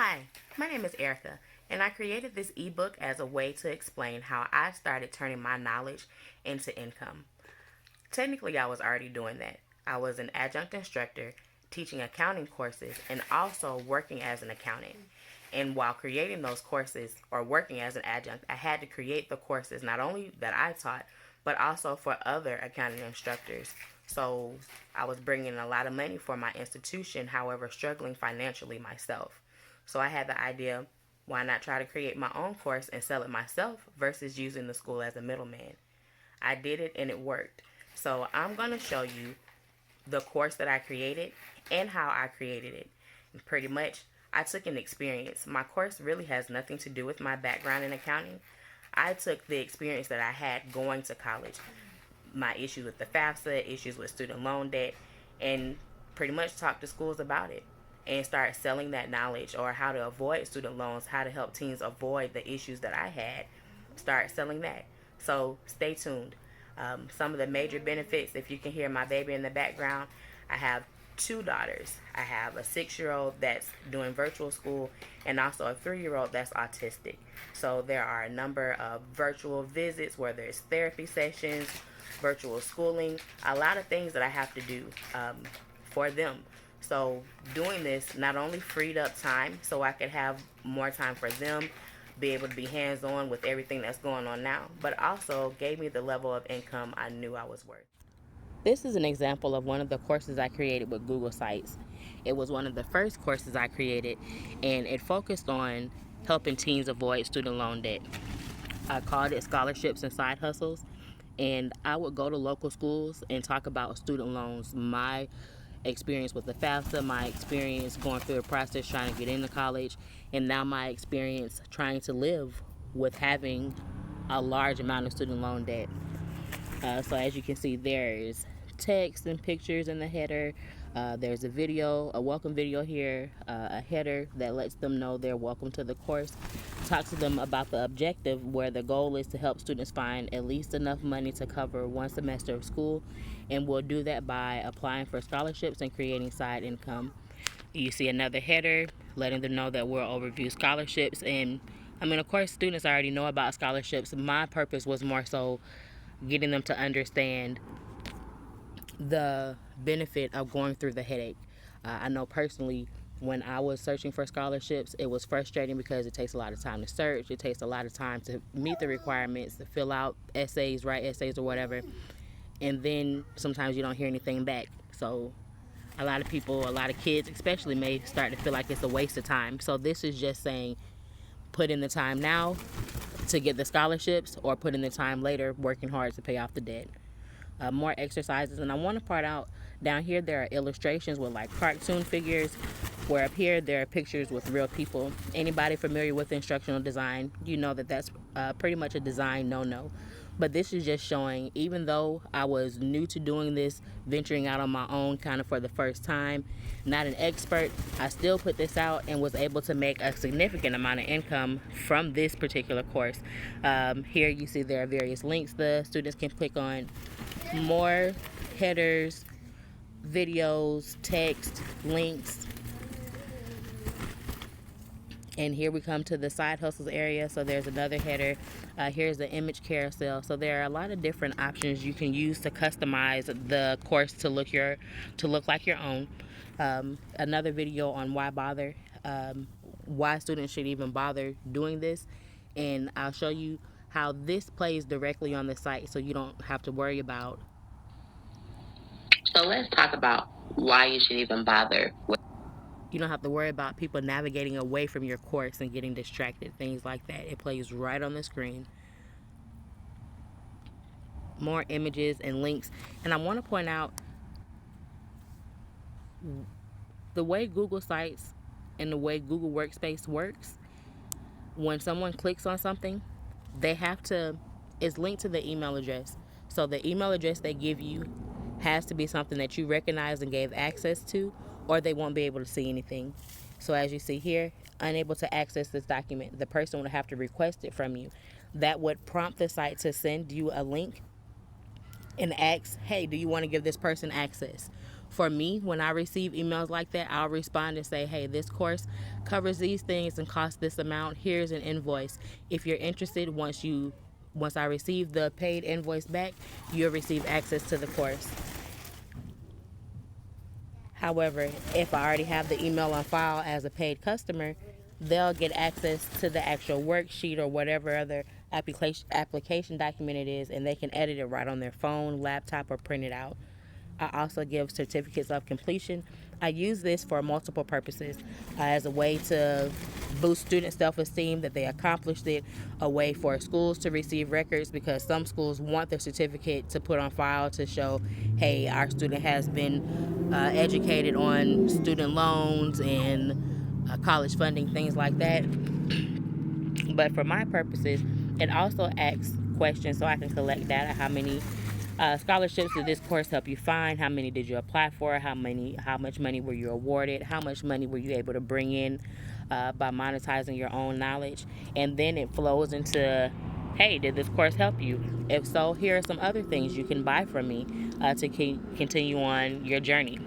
Hi, my name is Erica, and I created this ebook as a way to explain how I started turning my knowledge into income. Technically, I was already doing that. I was an adjunct instructor teaching accounting courses and also working as an accountant. And while creating those courses or working as an adjunct, I had to create the courses not only that I taught, but also for other accounting instructors. So I was bringing in a lot of money for my institution, however, struggling financially myself. So I had the idea, why not try to create my own course and sell it myself versus using the school as a middleman? I did it and it worked. So I'm going to show you the course that I created and how I created it. And pretty much, I took an experience. My course really has nothing to do with my background in accounting. I took the experience that I had going to college, my issues with the FAFSA, issues with student loan debt, and pretty much talked to schools about it and start selling that knowledge or how to avoid student loans, how to help teens avoid the issues that I had. Start selling that. So stay tuned. Some of the major benefits, if you can hear my baby in the background, I have two daughters. I have a 6-year-old that's doing virtual school and also a 3-year-old that's autistic. So there are a number of virtual visits, whether it's therapy sessions, virtual schooling, a lot of things that I have to do for them. So doing this not only freed up time so I could have more time for them, be able to be hands-on with everything that's going on now, but also gave me the level of income I knew I was worth. This is an example of one of the courses I created with Google Sites. It was one of the first courses I created, and it focused on helping teens avoid student loan debt. I called it Scholarships and Side Hustles, and I would go to local schools and talk about student loans, my experience with the FAFSA, my experience going through the process trying to get into college, and now my experience trying to live with having a large amount of student loan debt. So as you can see, there's text and pictures in the header. There's a video, a welcome video here, a header that lets them know they're welcome to the course. Talks to them about the objective, where the goal is to help students find at least enough money to cover one semester of school, and we'll do that by applying for scholarships and creating side income. You see another header letting them know that we'll overview scholarships, and I mean, of course, students already know about scholarships. My purpose was more so getting them to understand the benefit of going through the headache. I know personally, when I was searching for scholarships, it was frustrating because it takes a lot of time to search. It takes a lot of time to meet the requirements, to fill out essays, write essays or whatever. And then sometimes you don't hear anything back. So a lot of people, a lot of kids especially, may start to feel like it's a waste of time. So this is just saying, put in the time now to get the scholarships, or put in the time later working hard to pay off the debt. More exercises, and I want to point out down here there are illustrations with like cartoon figures, where up here there are pictures with real people. Anybody familiar with instructional design, you know that that's pretty much a design no-no. But this is just showing, even though I was new to doing this, venturing out on my own kind of for the first time, not an expert, I still put this out and was able to make a significant amount of income from this particular course. Here you see there are various links the students can click on, more headers, videos, text, links. And here we come to the side hustles area. So there's another header. Here's the image carousel. So there are a lot of different options you can use to customize the course to look like your own. Another video on why bother, why students should even bother doing this, and I'll show you how this plays directly on the site, so you don't have to worry about. So let's talk about why you should even bother. You don't have to worry about people navigating away from your course and getting distracted, things like that. It plays right on the screen. More images and links. And I want to point out the way Google Sites and the way Google Workspace works. When someone clicks on something, they have to, it's linked to the email address. So the email address they give you has to be something that you recognize and gave access to, or they won't be able to see anything. So as you see here, unable to access this document, the person would have to request it from you. That would prompt the site to send you a link and ask, hey, do you want to give this person access? For me, when I receive emails like that, I'll respond and say, hey, this course covers these things and costs this amount. Here's an invoice. If you're interested, once I receive the paid invoice back, you'll receive access to the course. However, if I already have the email on file as a paid customer, they'll get access to the actual worksheet or whatever other application document it is, and they can edit it right on their phone, laptop, or print it out. I also give certificates of completion. I use this for multiple purposes, as a way to boost student self-esteem that they accomplished it, a way for schools to receive records because some schools want their certificate to put on file to show, hey, our student has been educated on student loans and college funding, things like that. But for my purposes, it also asks questions so I can collect data. How many scholarships did this course help you find? How many did you apply for? How much money were you awarded? How much money were you able to bring in by monetizing your own knowledge? And then it flows into, hey, did this course help you? If so, here are some other things you can buy from me to continue on your journey.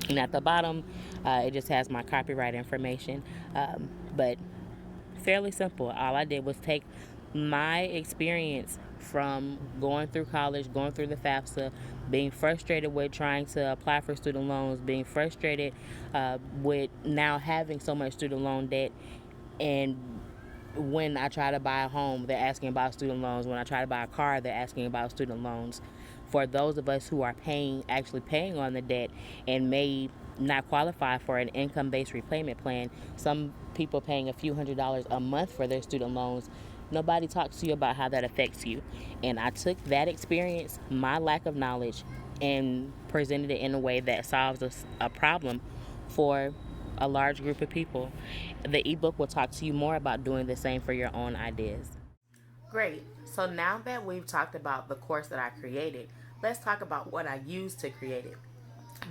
And at the bottom, it just has my copyright information. But fairly simple. All I did was take my experience from going through college, going through the FAFSA, being frustrated with trying to apply for student loans, being frustrated with now having so much student loan debt, and when I try to buy a home, they're asking about student loans. When I try to buy a car, they're asking about student loans. For those of us who are actually paying on the debt and may not qualify for an income-based repayment plan, some people paying a few $100s a month for their student loans, nobody talks to you about how that affects you. And I took that experience, my lack of knowledge, and presented it in a way that solves a problem for a large group of people. The ebook will talk to you more about doing the same for your own ideas. Great. So now that we've talked about the course that I created, let's talk about what I used to create it.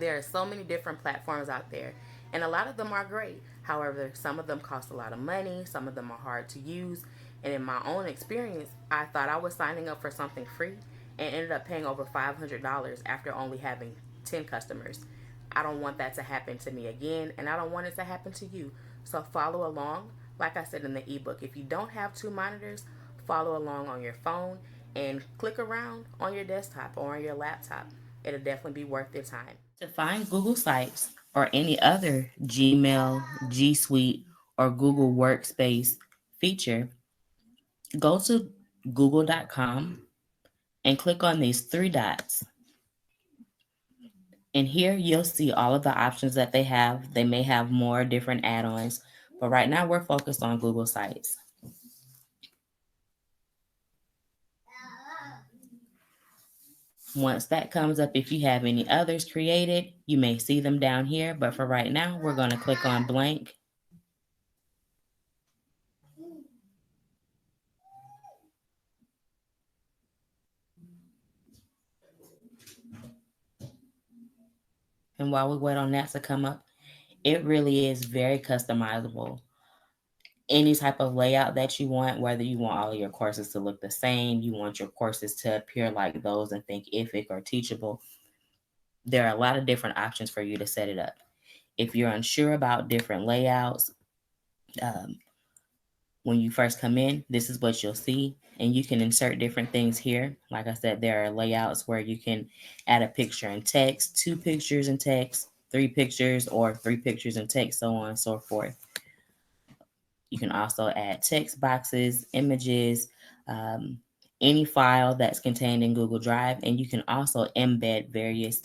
There are so many different platforms out there, and a lot of them are great. However, some of them cost a lot of money, some of them are hard to use, and in my own experience, I thought I was signing up for something free and ended up paying over $500 after only having 10 customers. I don't want that to happen to me again, and I don't want it to happen to you. So follow along. Like I said in the ebook, if you don't have two monitors, follow along on your phone and click around on your desktop or on your laptop. It'll definitely be worth your time. To find Google Sites or any other Gmail, G Suite, or Google Workspace feature, go to google.com and click on these three dots. And here you'll see all of the options that they have. They may have more different add ons, but right now we're focused on Google Sites. Once that comes up, if you have any others created, you may see them down here. But for right now, we're going to click on blank. And while we wait on that to come up, it really is very customizable. Any type of layout that you want, whether you want all of your courses to look the same, you want your courses to appear like those and Thinkific or Teachable, there are a lot of different options for you to set it up. If you're unsure about different layouts, um, when you first come in, this is what you'll see. And you can insert different things here. Like I said, there are layouts where you can add a picture and text, two pictures and text, three pictures, or three pictures and text, so on and so forth. You can also add text boxes, images, any file that's contained in Google Drive. And you can also embed various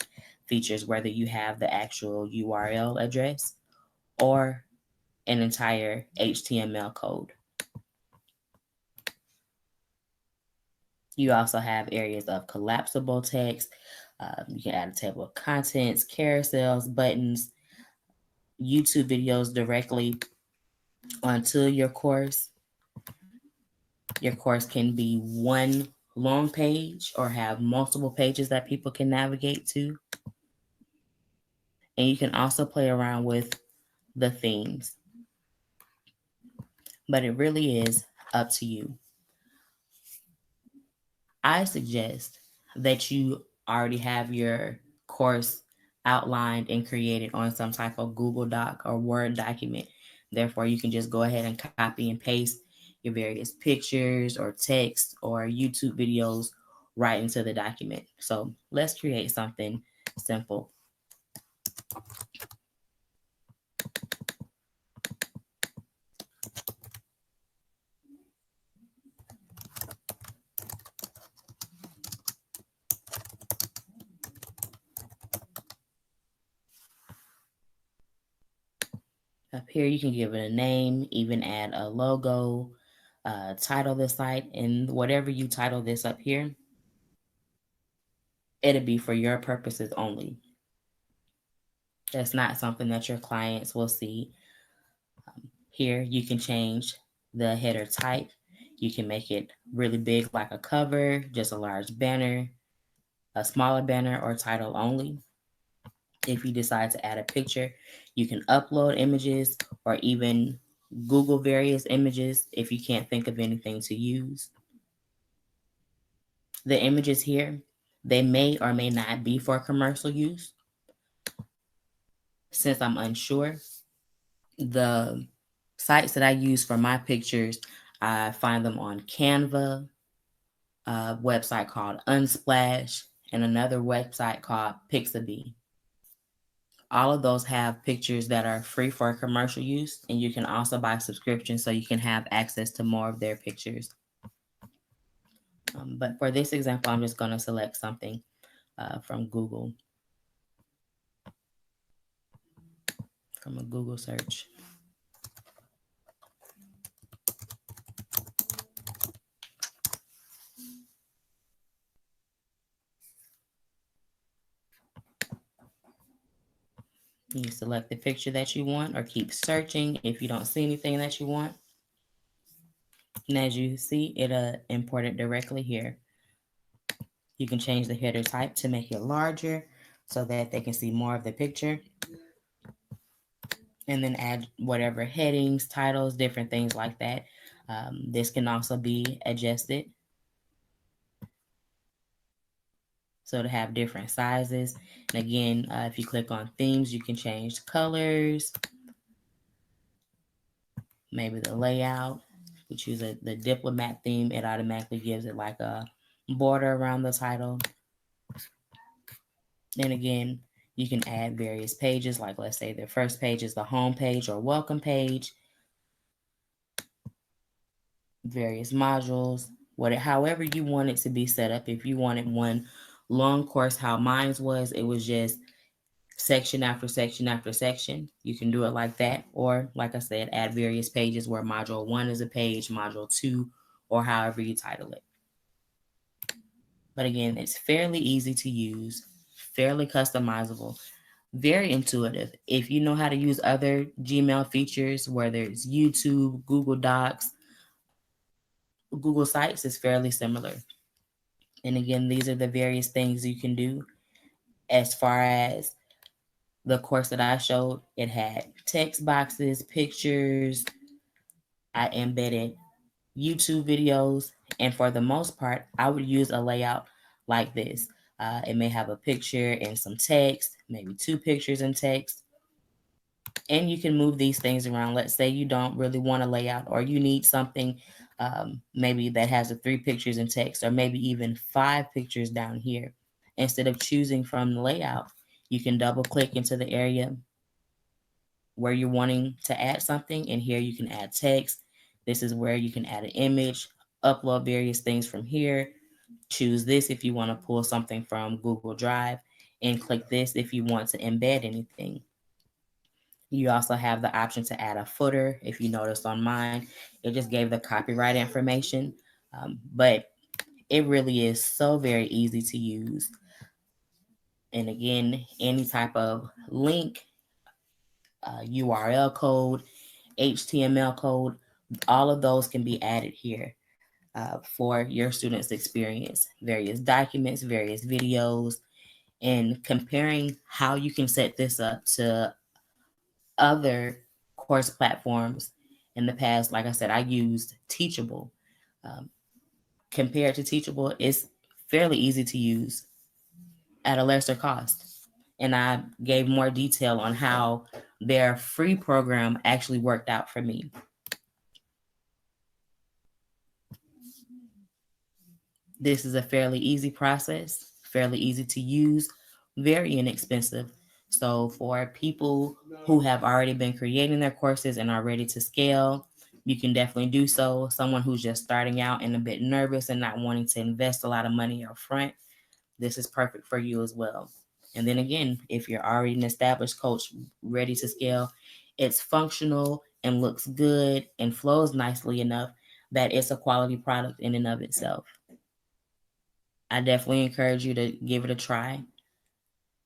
features, whether you have the actual URL address or an entire HTML code. You also have areas of collapsible text. You can add a table of contents, carousels, buttons, YouTube videos directly onto your course. Your course can be one long page or have multiple pages that people can navigate to. And you can also play around with the themes. But it really is up to you. I suggest that you already have your course outlined and created on some type of Google Doc or Word document. Therefore, you can just go ahead and copy and paste your various pictures or text or YouTube videos right into the document. So let's create something simple. Up here, you can give it a name, even add a logo, title the site, and whatever you title this up here, it'll be for your purposes only. That's not something that your clients will see. Here, you can change the header type. You can make it really big, like a cover, just a large banner, a smaller banner, or title only. If you decide to add a picture, you can upload images or even Google various images if you can't think of anything to use. The images here, they may or may not be for commercial use. Since I'm unsure, the sites that I use for my pictures, I find them on Canva, a website called Unsplash, and another website called Pixabay. All of those have pictures that are free for commercial use, and you can also buy subscriptions so you can have access to more of their pictures. But for this example, I'm just going to select something from Google, from a Google search. You select the picture that you want or keep searching if you don't see anything that you want. And as you see, it'll import it directly here. You can change the header type to make it larger so that they can see more of the picture. And then add whatever headings, titles, different things like that. This can also be adjusted so to have different sizes. And again, if you click on themes, you can change colors, maybe the layout. We choose the diplomat theme, it automatically gives it like a border around the title. Then again, you can add various pages, like let's say the first page is the home page or welcome page, various modules, however you want it to be set up. If you wanted one long course, how mine was, it was just section after section after section. You can do it like that. Or like I said, add various pages where module 1 is a page, module 2, or however you title it. But again, it's fairly easy to use, fairly customizable, very intuitive. If you know how to use other Gmail features, whether it's YouTube, Google Docs, Google Sites, is fairly similar. And again, these are the various things you can do. As far as the course that I showed, it had text boxes, pictures, I embedded YouTube videos, and for the most part, I would use a layout like this. It may have a picture and some text, maybe 2 pictures and text, and you can move these things around. Let's say you don't really want a layout, or you need something maybe that has 3 pictures and text, or maybe even 5 pictures down here. Instead of choosing from the layout, you can double click into the area where you're wanting to add something, and here you can add text. This is where you can add an image, upload various things from here. Choose this if you want to pull something from Google Drive, and click this if you want to embed anything. You also have the option to add a footer. If you noticed on mine, it just gave the copyright information, but it really is so very easy to use. And again, any type of link, URL code, HTML code, all of those can be added here for your students' experience. Various documents, various videos, and comparing how you can set this up to other course platforms. In the past, like I said, I used Teachable. Um, Compared to Teachable, it's fairly easy to use at a lesser cost. and I gave more detail on how their free program actually worked out for me. This is a fairly easy process, fairly easy to use, very inexpensive. So, for people who have already been creating their courses and are ready to scale, you can definitely do so. Someone who's just starting out and a bit nervous and not wanting to invest a lot of money up front, this is perfect for you as well. And then again, if you're already an established coach ready to scale, it's functional and looks good and flows nicely enough that it's a quality product in and of itself. I definitely encourage you to give it a try.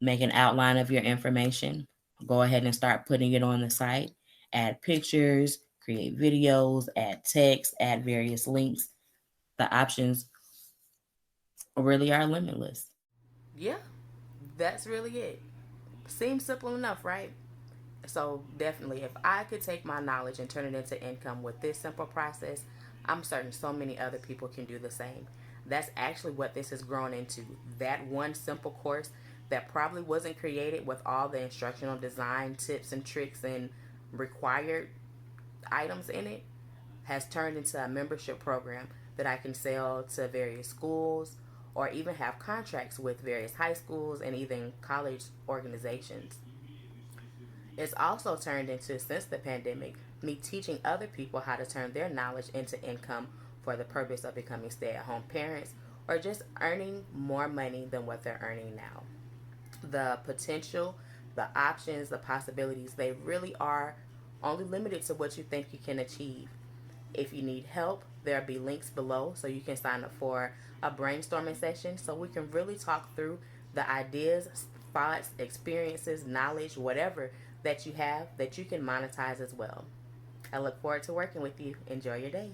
Make an outline of your information. Go ahead and start putting it on the site. Add pictures, create videos, add text, add various links. The options really are limitless. Yeah, that's really it. Seems simple enough, right? So, definitely, if I could take my knowledge and turn it into income with this simple process, I'm certain so many other people can do the same. That's actually what this has grown into. That one simple course that probably wasn't created with all the instructional design tips and tricks and required items in it has turned into a membership program that I can sell to various schools or even have contracts with various high schools and even college organizations. It's also turned into, since the pandemic, me teaching other people how to turn their knowledge into income for the purpose of becoming stay at home parents or just earning more money than what they're earning now. The potential, the options, the possibilities, they really are only limited to what you think you can achieve. If you need help, there'll be links below so you can sign up for a brainstorming session so we can really talk through the ideas, thoughts, experiences, knowledge, whatever that you have that you can monetize as well. I look forward to working with you. Enjoy your day.